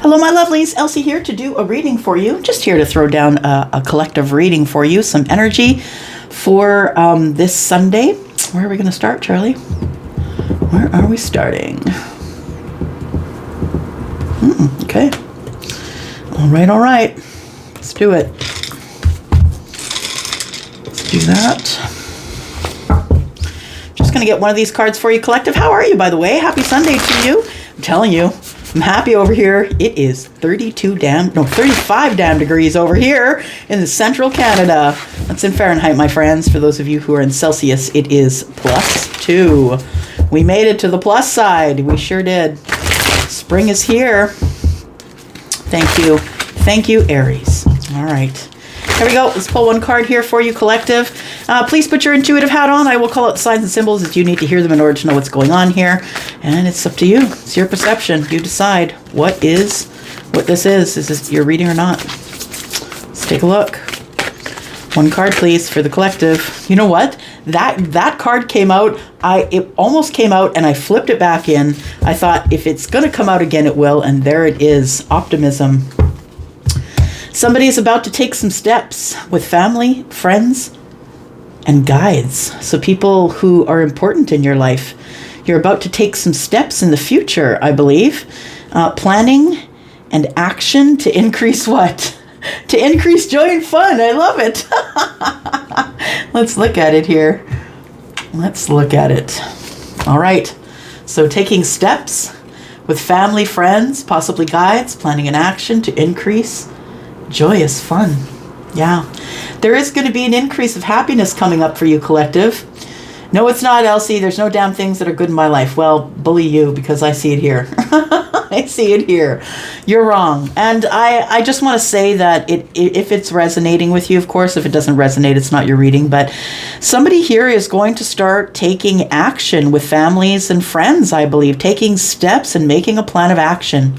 Hello, my lovelies. Elsie here to do a reading for you. Just here to throw down a collective reading for you. Some energy for this Sunday. Where are we going to start, Charlie? Where are we starting? Okay. All right. Let's do it. Let's do that. Just going to get one of these cards for you, collective. How are you, by the way? Happy Sunday to you. I'm telling you, I'm happy over here. It is 35 damn degrees over here in the central Canada. That's in Fahrenheit, my friends. For those of you who are in Celsius, it is +2. We made it to the plus side. We sure did. Spring is here. Thank you. Thank you, Aries. All right. Here we go. Let's pull one card here for you, collective. Please put your intuitive hat on. I will call out signs and symbols as you need to hear them in order to know what's going on here. And it's up to you. It's your perception. You decide what this is. Is this your reading or not? Let's take a look. One card, please, for the collective. You know what? That card came out. It almost came out, and I flipped it back in. I thought, if it's going to come out again, it will. And there it is. Optimism. Somebody is about to take some steps with family, friends, and guides. So people who are important in your life. You're about to take some steps in the future, I believe. Planning and action to increase what? To increase joy and fun. I love it. Let's look at it here. Let's look at it. All right. So taking steps with family, friends, possibly guides, planning and action to increase joyous fun. Yeah. There is going to be an increase of happiness coming up for you, collective. No, it's not, Elsie. There's no damn things that are good in my life. Well, bully you, because I see it here. I see it here. You're wrong. And I just want to say that if it's resonating with you, of course, if it doesn't resonate, it's not your reading. But somebody here is going to start taking action with families and friends, I believe, taking steps and making a plan of action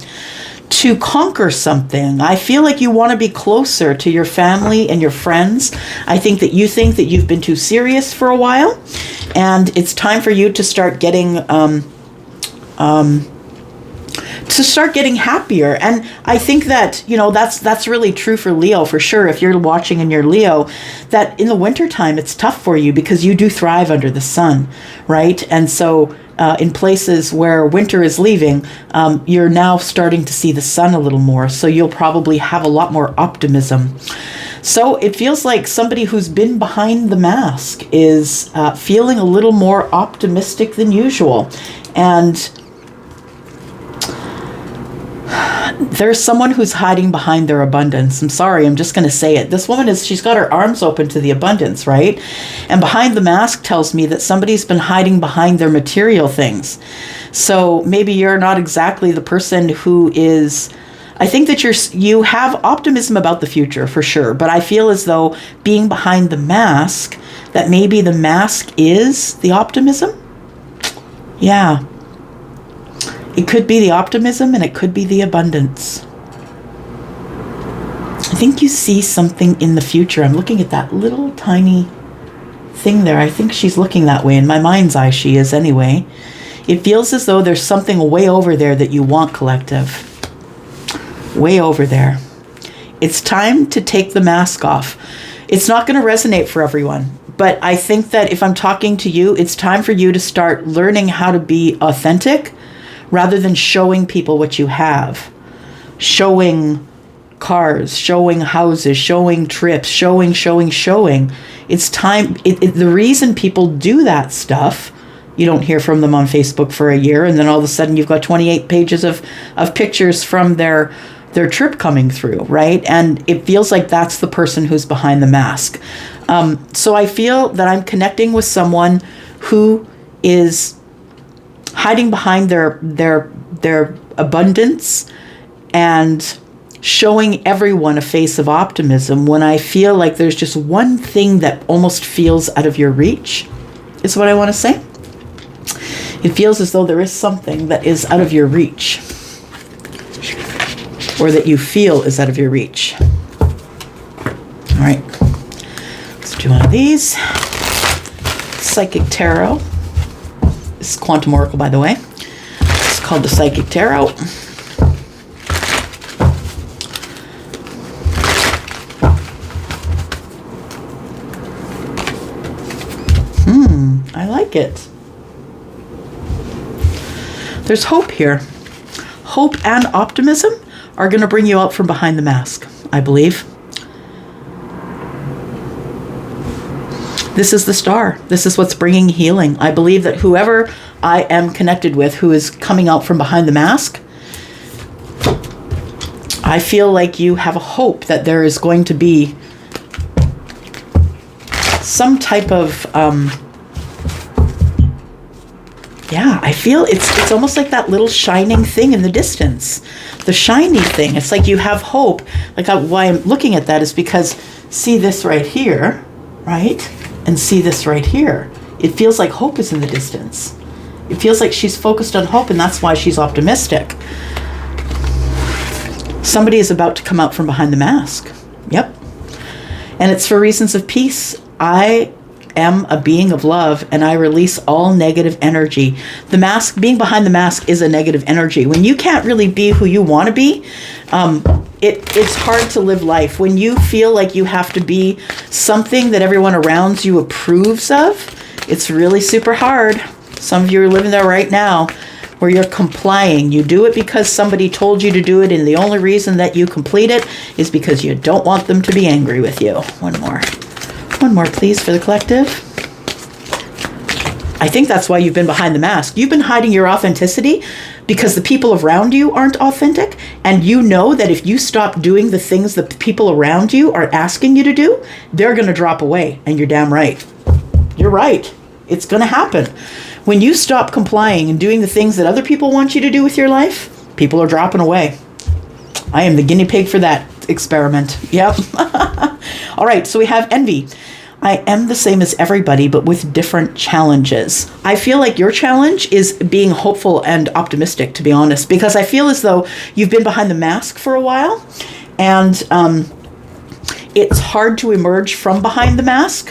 to conquer something. I feel like you want to be closer to your family and your friends. I think that you've been too serious for a while, and it's time for you to start getting happier. And I think that, that's really true for Leo, for sure. If you're watching and you're Leo, that in the wintertime, it's tough for you because you do thrive under the sun, right? And so in places where winter is leaving, you're now starting to see the sun a little more. So you'll probably have a lot more optimism. So it feels like somebody who's been behind the mask is feeling a little more optimistic than usual. And there's someone who's hiding behind their abundance. I'm sorry, I'm just going to say it. This woman she's got her arms open to the abundance, right? And behind the mask tells me that somebody's been hiding behind their material things. So maybe you're not exactly the person who is. I think that you have optimism about the future for sure, but I feel as though being behind the mask, that maybe the mask is the optimism. Yeah. It could be the optimism and it could be the abundance. I think you see something in the future. I'm looking at that little tiny thing there. I think she's looking that way. In my mind's eye, she is anyway. It feels as though there's something way over there that you want, collective. Way over there. It's time to take the mask off. It's not going to resonate for everyone. But I think that if I'm talking to you, it's time for you to start learning how to be authentic, rather than showing people what you have. Showing cars, showing houses, showing trips, showing. It's time. The reason people do that stuff, you don't hear from them on Facebook for a year, and then all of a sudden you've got 28 pages of pictures from their trip coming through, right? And it feels like that's the person who's behind the mask. So I feel that I'm connecting with someone who is hiding behind their abundance and showing everyone a face of optimism when I feel like there's just one thing that almost feels out of your reach, is what I want to say. It feels as though there is something that is out of your reach, or that you feel is out of your reach. All right, let's do one of these. Psychic Tarot. This is Quantum Oracle, by the way. It's called the Psychic Tarot. like it. There's hope here. Hope and optimism are going to bring you out from behind the mask, I believe. This is the star. This is what's bringing healing. I believe that whoever I am connected with who is coming out from behind the mask, I feel like you have a hope that there is going to be some type of, I feel it's almost like that little shining thing in the distance. The shiny thing. It's like you have hope. Like why I'm looking at that is because see this right here, right? And see this right here. It feels like hope is in the distance. It feels like she's focused on hope, and that's why she's optimistic. Somebody is about to come out from behind the mask. Yep. And it's for reasons of peace. I am a being of love, and I release all negative energy. The mask, being behind the mask, is a negative energy. When you can't really be who you want to be, it's hard to live life. When you feel like you have to be something that everyone around you approves of, it's really super hard. Some of you are living there right now where you're complying. You do it because somebody told you to do it, and the only reason that you complete it is because you don't want them to be angry with you. One more. One more, please, for the collective. I think that's why you've been behind the mask. You've been hiding your authenticity because the people around you aren't authentic, and you know that if you stop doing the things that the people around you are asking you to do, they're going to drop away, and you're damn right. You're right. It's going to happen. When you stop complying and doing the things that other people want you to do with your life, people are dropping away. I am the guinea pig for that experiment. Yep. All right, so we have envy. I am the same as everybody, but with different challenges. I feel like your challenge is being hopeful and optimistic, to be honest, because I feel as though you've been behind the mask for a while, and it's hard to emerge from behind the mask.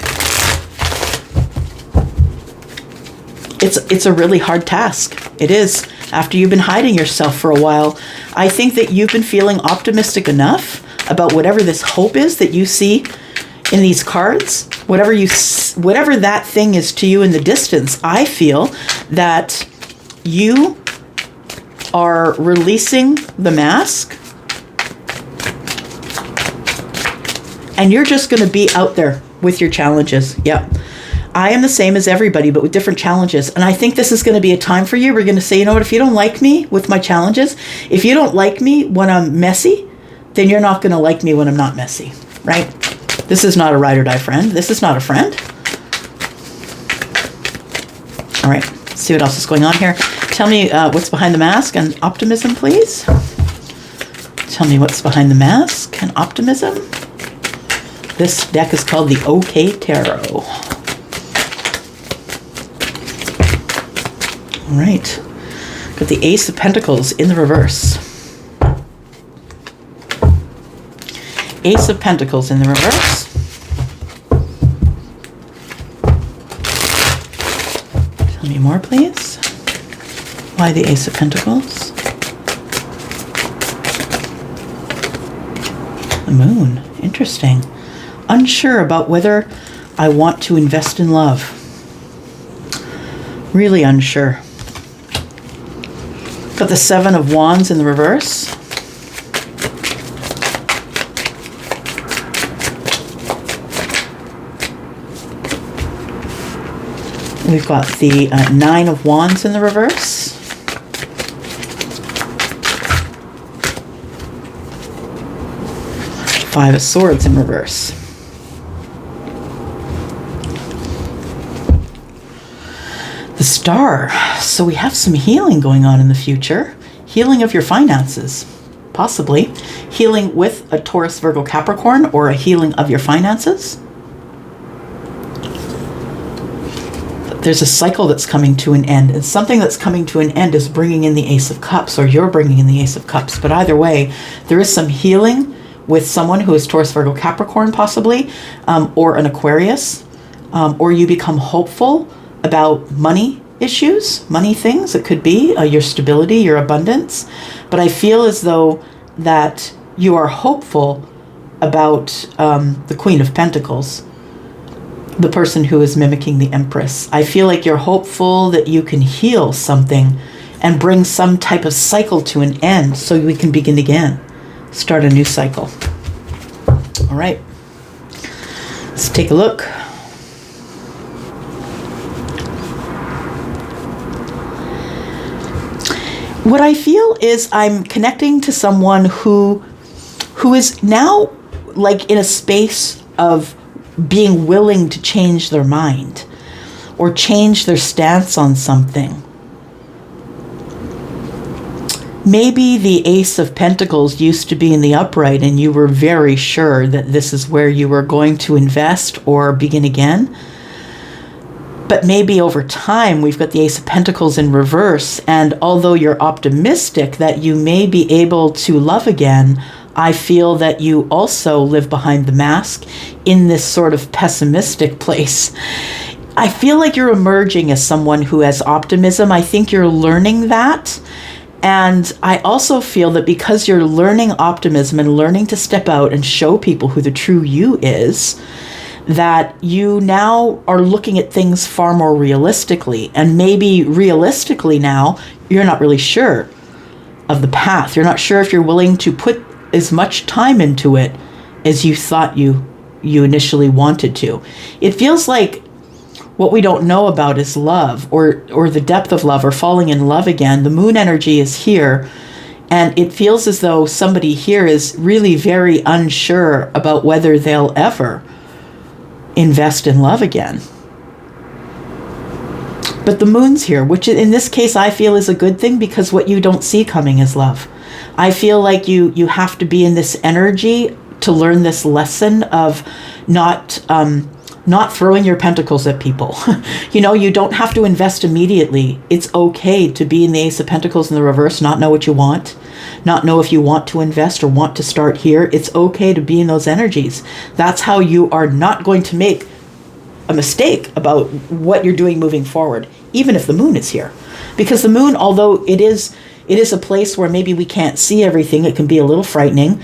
It's a really hard task. It is. After you've been hiding yourself for a while, I think that you've been feeling optimistic enough about whatever this hope is that you see in these cards, whatever that thing is to you in the distance. I feel that you are releasing the mask, and you're just going to be out there with your challenges. Yep. I am the same as everybody, but with different challenges. And I think this is going to be a time for you. We're going to say, you know what, if you don't like me with my challenges, if you don't like me when I'm messy, then you're not going to like me when I'm not messy, right? This is not a ride or die friend. This is not a friend. All right, let's see what else is going on here. Tell me what's behind the mask and optimism, please. Tell me what's behind the mask and optimism. This deck is called the OK Tarot. All right, got the Ace of Pentacles in the reverse. Ace of Pentacles in the reverse. Tell me more, please. Why the Ace of Pentacles? The Moon. Interesting. Unsure about whether I want to invest in love. Really unsure. Got the Seven of Wands in the reverse. We've got the Nine of Wands in the reverse. Five of Swords in reverse. The Star. So we have some healing going on in the future. Healing of your finances, possibly. Healing with a Taurus, Virgo, Capricorn, or a healing of your finances. There's a cycle that's coming to an end, and something that's coming to an end is bringing in the Ace of Cups, or you're bringing in the Ace of Cups. But either way, there is some healing with someone who is Taurus, Virgo, Capricorn, possibly, or an Aquarius, or you become hopeful about money issues, money things. It could be your stability, your abundance. But I feel as though that you are hopeful about the Queen of Pentacles. the person who is mimicking the Empress. I feel like you're hopeful that you can heal something and bring some type of cycle to an end so we can begin again. Start a new cycle. All right. Let's take a look. What I feel is I'm connecting to someone who is now like in a space of being willing to change their mind or change their stance on something. Maybe the Ace of Pentacles used to be in the upright and you were very sure that this is where you were going to invest or begin again. But maybe over time we've got the Ace of Pentacles in reverse, and although you're optimistic that you may be able to love again, I feel that you also live behind the mask in this sort of pessimistic place. I feel like you're emerging as someone who has optimism. I think you're learning that. And I also feel that because you're learning optimism and learning to step out and show people who the true you is, that you now are looking at things far more realistically. And maybe realistically now, you're not really sure of the path. You're not sure if you're willing to put as much time into it as you thought you initially wanted to. It feels like what we don't know about is love or the depth of love or falling in love again. The moon energy is here, and it feels as though somebody here is really very unsure about whether they'll ever invest in love again. But the moon's here, which in this case I feel is a good thing, because what you don't see coming is love. I feel like you have to be in this energy to learn this lesson of not throwing your pentacles at people. You don't have to invest immediately. It's okay to be in the Ace of Pentacles in the reverse, not know what you want, not know if you want to invest or want to start here. It's okay to be in those energies. That's how you are not going to make a mistake about what you're doing moving forward, even if the moon is here. Because the moon, although it is a place where maybe we can't see everything, it can be a little frightening.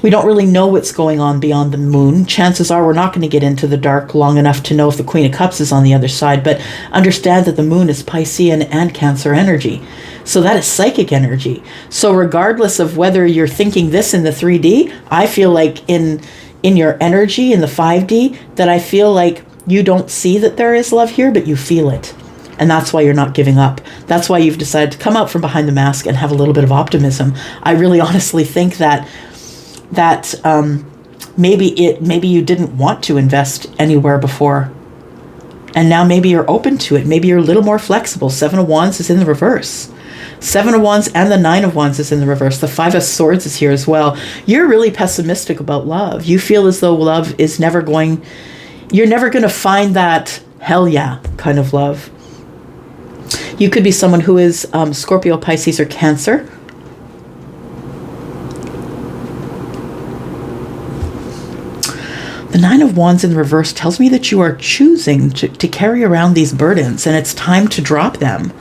We don't really know what's going on beyond the moon. Chances are we're not going to get into the dark long enough to know if the Queen of Cups is on the other side, but understand that the moon is Piscean and Cancer energy. So that is psychic energy. So regardless of whether you're thinking this in the 3D, I feel like in your energy in the 5D, that I feel like you don't see that there is love here, but you feel it. And that's why you're not giving up. That's why you've decided to come out from behind the mask and have a little bit of optimism. I really honestly think that maybe you didn't want to invest anywhere before, and now maybe you're open to it. Maybe you're a little more flexible. 7 of Wands is in the reverse. 7 of Wands and the 9 of Wands is in the reverse. The 5 of Swords is here as well. You're really pessimistic about love. You feel as though love is you're never going to find that hell yeah kind of love. You could be someone who is Scorpio, Pisces, or Cancer. The 9 of Wands in the reverse tells me that you are choosing to carry around these burdens, and it's time to drop them.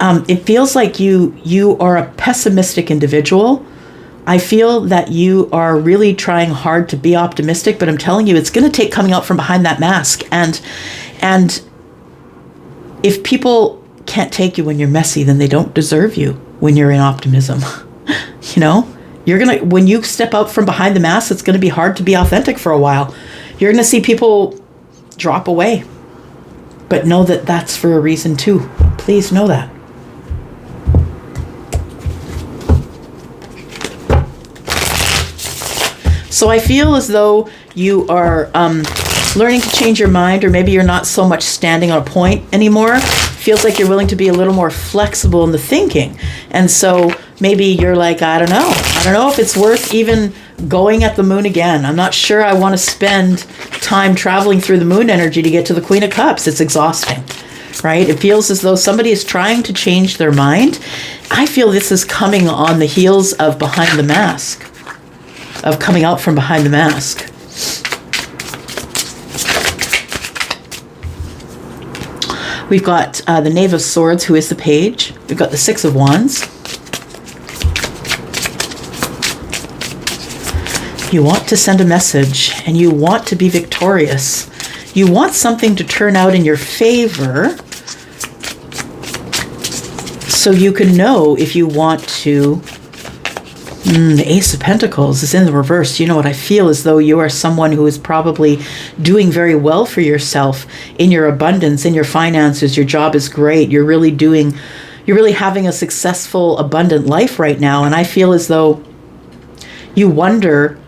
It feels like you are a pessimistic individual. I feel that you are really trying hard to be optimistic, but I'm telling you, it's going to take coming out from behind that mask. And if people can't take you when you're messy, then they don't deserve you when you're in optimism. When you step out from behind the mask, it's going to be hard to be authentic for a while. You're going to see people drop away. But know that that's for a reason too. Please know that. So I feel as though you are learning to change your mind, or maybe you're not so much standing on a point anymore. Feels like you're willing to be a little more flexible in the thinking. And so maybe you're like, I don't know if it's worth even going at the moon again. I'm not sure I want to spend time traveling through the moon energy to get to the Queen of Cups. It's exhausting, right? It feels as though somebody is trying to change their mind. I feel this is coming on the heels of behind the mask, of coming out from behind the mask. We've got the Knave of Swords, who is the Page. We've got the 6 of Wands. You want to send a message, and you want to be victorious. You want something to turn out in your favor so you can know if you want to. The Ace of Pentacles is in the reverse. You know what? I feel as though you are someone who is probably doing very well for yourself in your abundance, in your finances. Your job is great. You're really having a successful, abundant life right now. And I feel as though you wonder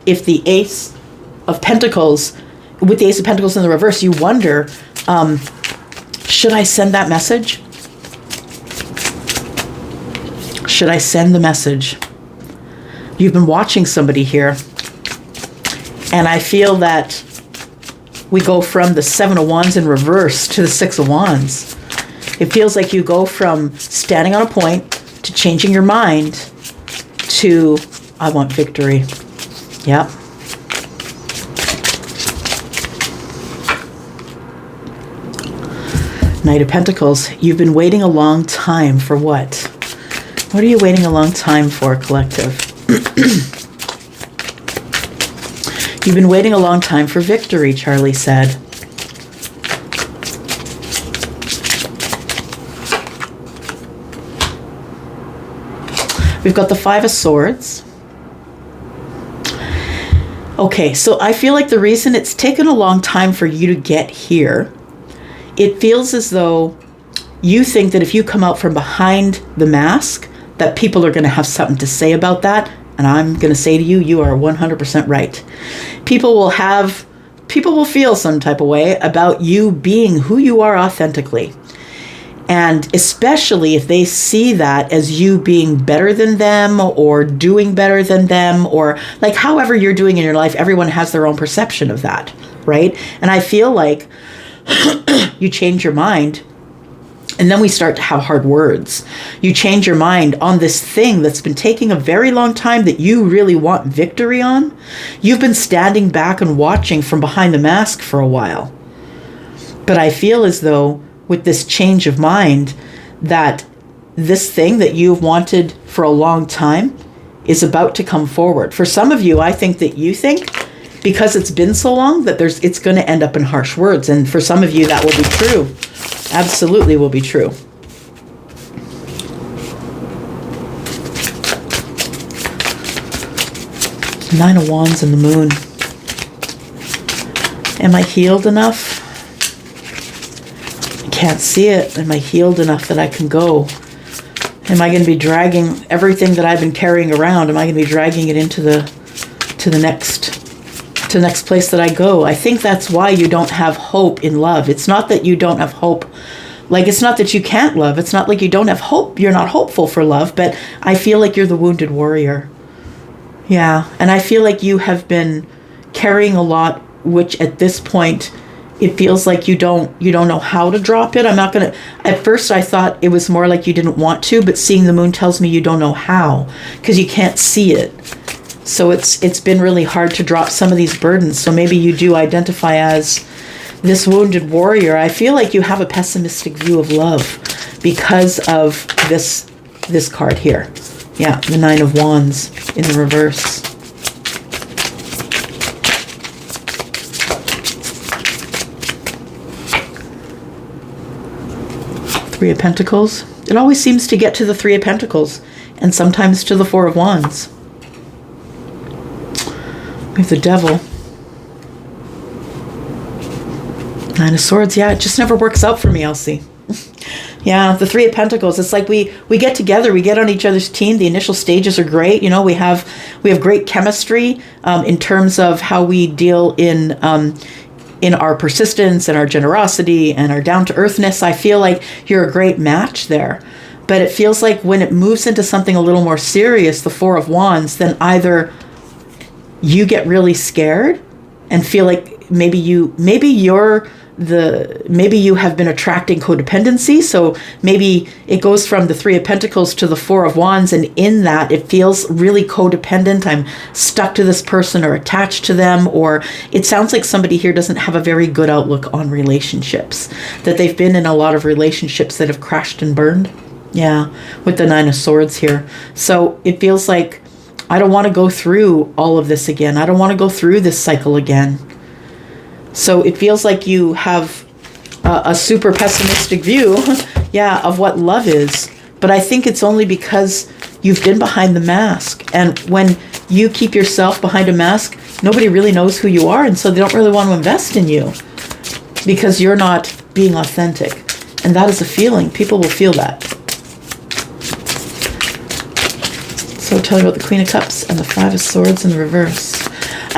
if the Ace of Pentacles, with the Ace of Pentacles in the reverse, you wonder, should I send that message? Should I send the message? You've been watching somebody here, and I feel that we go from the Seven of Wands in reverse to the Six of Wands. It feels like you go from standing on a point to changing your mind to, I want victory. Yep. Knight of Pentacles. You've been waiting a long time for what? What are you waiting a long time for, collective? You've been waiting a long time for victory, Charlie said. We've got the Five of Swords. Okay, so I feel like the reason it's taken a long time for you to get here, it feels as though you think that if you come out from behind the mask, that people are going to have something to say about that. And I'm going to say to you, you are 100% right. People will feel some type of way about you being who you are authentically. And especially if they see that as you being better than them or doing better than them, or like however you're doing in your life, everyone has their own perception of that, right? And I feel like you change your mind, and then we start to have hard words. You change your mind on this thing that's been taking a very long time that you really want victory on. You've been standing back and watching from behind the mask for a while. But I feel as though with this change of mind, that this thing that you've wanted for a long time is about to come forward. For some of you, I think that you think, because it's been so long, that it's going to end up in harsh words. And for some of you, that will be true. Absolutely will be true. Nine of Wands and the Moon. Am I healed enough? I can't see it. Am I healed enough that I can go? Am I going to be dragging everything that I've been carrying around? Am I going to be dragging it into the next place that I go? I think that's why you don't have hope in love. It's not that you don't have hope. Like, it's not that you can't love. It's not like you don't have hope. You're not hopeful for love, but I feel like you're the wounded warrior. Yeah. And I feel like you have been carrying a lot, which at this point, it feels like you don't know how to drop it. I'm not going to, at first I thought it was more like you didn't want to, but seeing the moon tells me you don't know how, because you can't see it. So it's been really hard to drop some of these burdens. So maybe you do identify as this wounded warrior. I feel like you have a pessimistic view of love because of this card here. Yeah, the Nine of Wands in the reverse. Three of Pentacles. It always seems to get to the Three of Pentacles and sometimes to the Four of Wands. We have the Devil. Nine of Swords. Yeah, it just never works out for me, Elsie. Yeah, the Three of Pentacles. It's like we get together, we get on each other's team. The initial stages are great. You know, we have great chemistry in terms of how we deal in our persistence and our generosity and our down-to-earthness. I feel like you're a great match there. But it feels like when it moves into something a little more serious, the Four of Wands, then either you get really scared and feel like maybe you have been attracting codependency. So maybe it goes from the Three of Pentacles to the Four of Wands, and in that it feels really codependent. I'm stuck to this person or attached to them, or it sounds like somebody here doesn't have a very good outlook on relationships, that they've been in a lot of relationships that have crashed and burned. Yeah, with the Nine of Swords here. So it feels like I don't want to go through all of this again. I don't want to go through this cycle again. So it feels like you have a super pessimistic view, yeah, of what love is. But I think it's only because you've been behind the mask. And when you keep yourself behind a mask, nobody really knows who you are. And so they don't really want to invest in you because you're not being authentic. And that is a feeling. People will feel that. So tell me about the Queen of Cups and the Five of Swords in the reverse.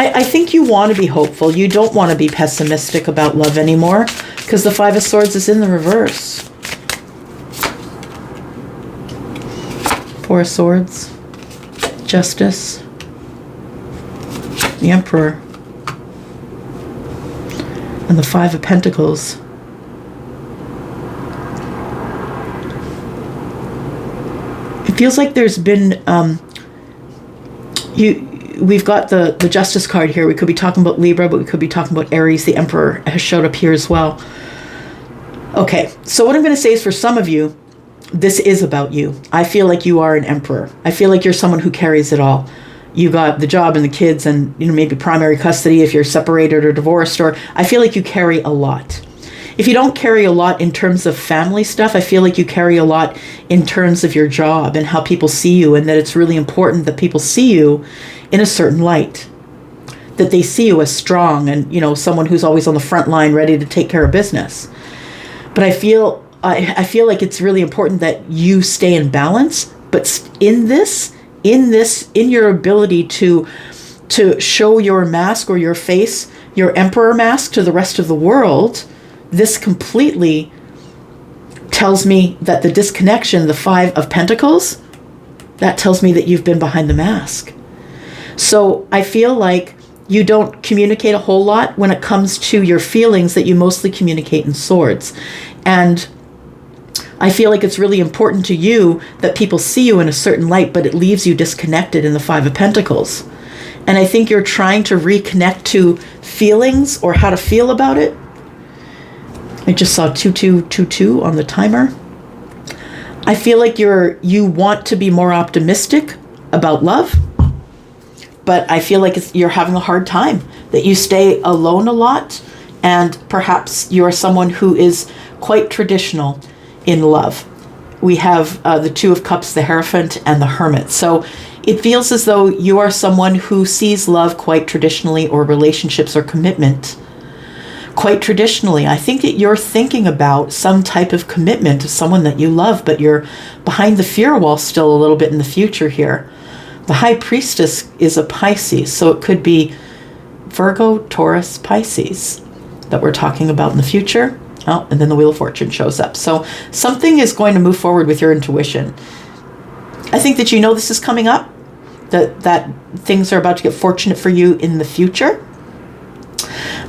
I think you want to be hopeful. You don't want to be pessimistic about love anymore because the Five of Swords is in the reverse. Four of Swords, Justice, the Emperor, and the Five of Pentacles. It feels like there's been we've got the Justice card here. We could be talking about Libra, but we could be talking about Aries. The Emperor has showed up here as well. Okay, so what I'm going to say is for some of you, this is about you. I feel like you are an emperor. I feel like you're someone who carries it all. You got the job and the kids and, maybe primary custody if you're separated or divorced, or I feel like you carry a lot. If you don't carry a lot in terms of family stuff, I feel like you carry a lot in terms of your job and how people see you, and that it's really important that people see you in a certain light. That they see you as strong and, someone who's always on the front line ready to take care of business. But I feel like it's really important that you stay in balance, but in your ability to show your mask or your face, your emperor mask to the rest of the world, this completely tells me that the disconnection, the Five of Pentacles, that tells me that you've been behind the mask. So I feel like you don't communicate a whole lot when it comes to your feelings, that you mostly communicate in swords. And I feel like it's really important to you that people see you in a certain light, but it leaves you disconnected in the Five of Pentacles. And I think you're trying to reconnect to feelings or how to feel about it. I just saw 2222 on the timer. I feel like you want to be more optimistic about love, but I feel like you're having a hard time, that you stay alone a lot, and perhaps you're someone who is quite traditional in love. We have the Two of Cups, the Hierophant, and the Hermit. So it feels as though you are someone who sees love quite traditionally, or relationships or commitment quite traditionally. I think that you're thinking about some type of commitment to someone that you love, but you're behind the fear wall still a little bit in the future here. The High Priestess is a Pisces, so it could be Virgo, Taurus, Pisces that we're talking about in the future. Oh, and then the Wheel of Fortune shows up. So something is going to move forward with your intuition. I think that this is coming up, that things are about to get fortunate for you in the future.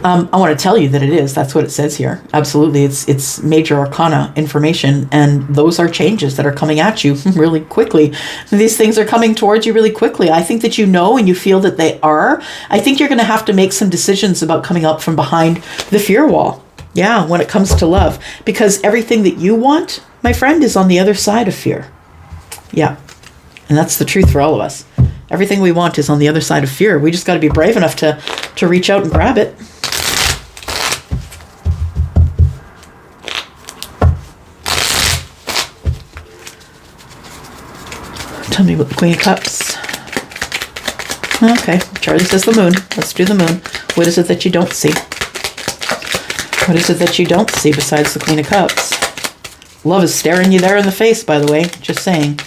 I want to tell you that it is. That's what it says here. Absolutely. It's major arcana information, and those are changes that are coming at you really quickly. These things are coming towards you really quickly. I think that and you feel that they are. I think you're going to have to make some decisions about coming up from behind the fear wall. Yeah, when it comes to love. Because everything that you want, my friend, is on the other side of fear. Yeah. And that's the truth for all of us. Everything we want is on the other side of fear. We just got to be brave enough to reach out and grab it. Tell me about the Queen of Cups. Okay, Charlie says the moon. Let's do the moon. What is it that you don't see? What is it that you don't see besides the Queen of Cups? Love is staring you there in the face, by the way. Just saying.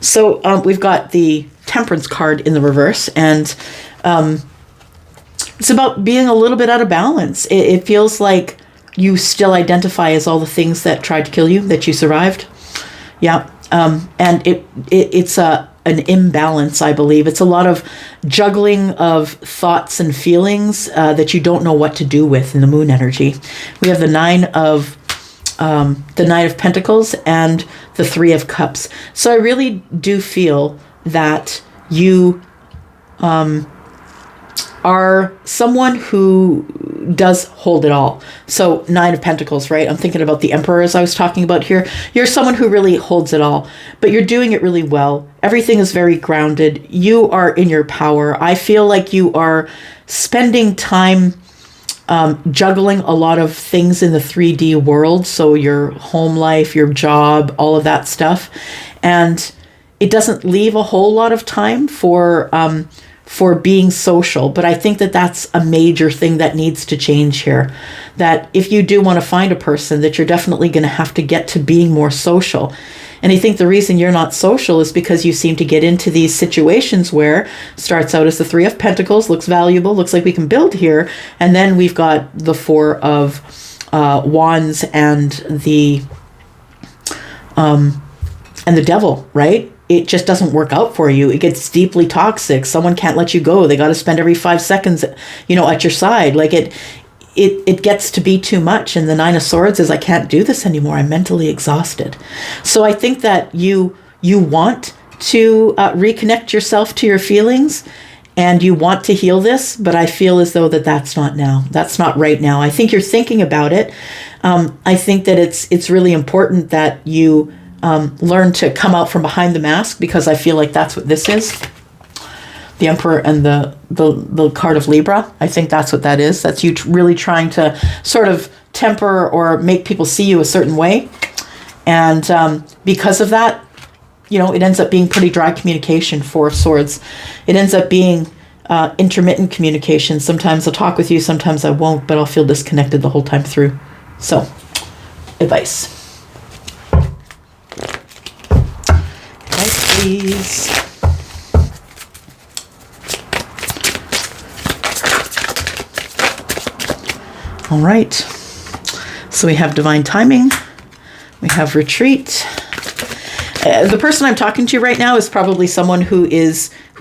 So we've got the Temperance card in the reverse, and it's about being a little bit out of balance. It feels like you still identify as all the things that tried to kill you, that you survived. Yeah. And it's an imbalance, I believe. It's a lot of juggling of thoughts and feelings that you don't know what to do with in the moon energy. We have the Nine of Pentacles and the Three of Cups. So I really do feel that you are someone who does hold it all. So 9 of Pentacles, right? I'm thinking about the Emperor as I was talking about here. You're someone who really holds it all, but you're doing it really well. Everything is very grounded. You are in your power. I feel like you are spending time juggling a lot of things in the 3D world. So your home life, your job, all of that stuff. And it doesn't leave a whole lot of time for being social. But I think that that's a major thing that needs to change here. That if you do want to find a person, that you're definitely going to have to get to being more social. And I think the reason you're not social is because you seem to get into these situations where starts out as the 3 of Pentacles, looks valuable, looks like we can build here. And then we've got the 4 of Wands and the Devil, right? It just doesn't work out for you. It gets deeply toxic. Someone can't let you go. They got to spend every 5 seconds, at your side. Like it gets to be too much. And the 9 of Swords is, I can't do this anymore. I'm mentally exhausted. So I think that you want to reconnect yourself to your feelings, and you want to heal this, but I feel as though that's not now. That's not right now. I think you're thinking about it. I think that it's really important that you learn to come out from behind the mask, because I feel like that's what this is. The Emperor and the card of Libra. I think that's what that is. That's you really trying to sort of temper or make people see you a certain way. And because of that, it ends up being pretty dry communication, 4 of Swords. It ends up being intermittent communication. Sometimes I'll talk with you, sometimes I won't, but I'll feel disconnected the whole time through. So, advice. Advice, please. All right. So we have divine timing. We have retreat. The person I'm talking to right now is probably someone who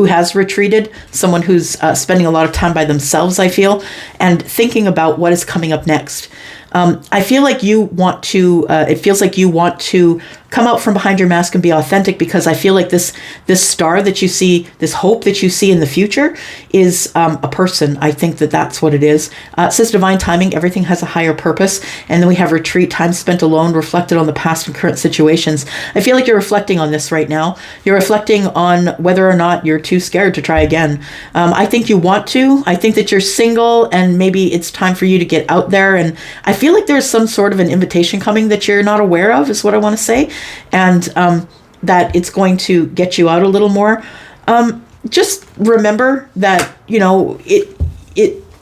has retreated, someone who's spending a lot of time by themselves, I feel, and thinking about what is coming up next. I feel like you want to, it feels like you want to come out from behind your mask and be authentic, because I feel like this star that you see, this hope that you see in the future is a person. I think that's what it is. It says divine timing, everything has a higher purpose. And then we have retreat, time spent alone, reflected on the past and current situations. I feel like you're reflecting on this right now. You're reflecting on whether or not you're too scared to try again. I think you want to. I think that you're single and maybe it's time for you to get out there. And I feel like there's some sort of an invitation coming that you're not aware of, is what I want to say. And that it's going to get you out a little more. Just remember that,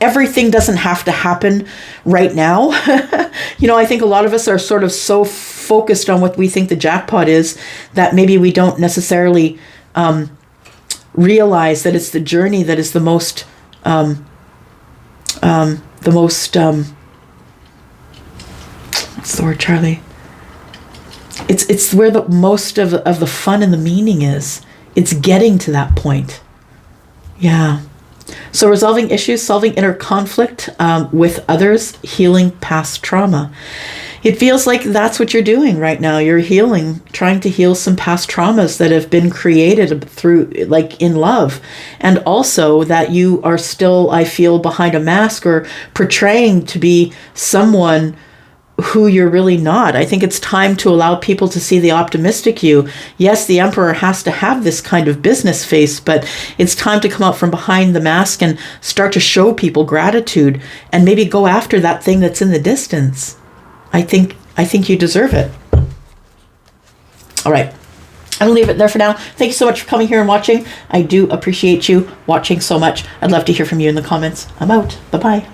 everything doesn't have to happen right now. I think a lot of us are sort of so focused on what we think the jackpot is that maybe we don't necessarily realize that it's the journey that is the most what's the word, Charlie? It's where the most of the fun and the meaning is. It's getting to that point. Yeah. So resolving issues, solving inner conflict with others, healing past trauma. It feels like that's what you're doing right now. You're healing, trying to heal some past traumas that have been created through, like, in love. And also that you are still, I feel, behind a mask or portraying to be someone who you're really not. I think it's time to allow people to see the optimistic you. Yes, the Emperor has to have this kind of business face, but it's time to come out from behind the mask and start to show people gratitude and maybe go after that thing that's in the distance. I think you deserve it. All right. I'm going to leave it there for now. Thank you so much for coming here and watching. I do appreciate you watching so much. I'd love to hear from you in the comments. I'm out. Bye-bye.